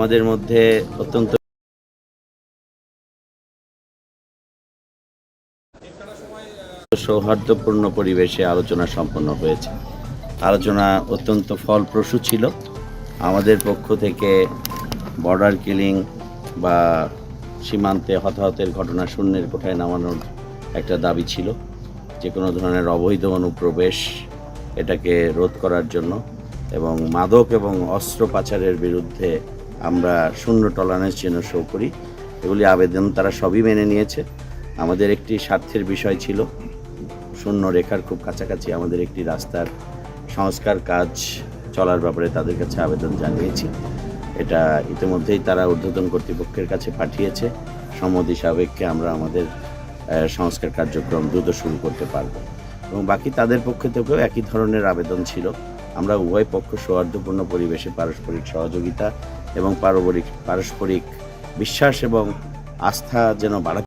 আমাদের মধ্যে অত্যন্ত সৌহার্দ্যপূর্ণ পরিবেশে আলোচনা সম্পন্ন হয়েছে। আলোচনা অত্যন্ত ফলপ্রসূ ছিল। আমাদের পক্ষ থেকে বর্ডার কিলিং বা সীমান্তে হতাহতের ঘটনা শূন্যের কোঠায় নামানোর একটা দাবি ছিল। যে কোনো ধরনের অবৈধ অনুপ্রবেশ এটাকে রোধ করার জন্য এবং মাদক এবং অস্ত্র পাচারের বিরুদ্ধে আমরা শূন্য টলারেন্স যেন শো করি, এগুলি আবেদন তারা সবই মেনে নিয়েছে। আমাদের একটি স্বার্থের বিষয় ছিল, শূন্য রেখার খুব কাছাকাছি আমাদের একটি রাস্তার সংস্কার কাজ চলার ব্যাপারে তাদের কাছে আবেদন জানিয়েছি। এটা ইতিমধ্যেই তারা ঊর্ধ্বতন কর্তৃপক্ষের কাছে পাঠিয়েছে। সম্মতি সাপেক্ষে আমরা আমাদের সংস্কার কার্যক্রম দ্রুত শুরু করতে পারব এবং বাকি তাদের পক্ষ থেকেও একই ধরনের আবেদন ছিল। আমরা উভয় পক্ষ সৌহার্দ্যপূর্ণ পরিবেশে পারস্পরিক সহযোগিতা এবং পারস্পরিক বিশ্বাস এবং আস্থা যেন বাড়াতে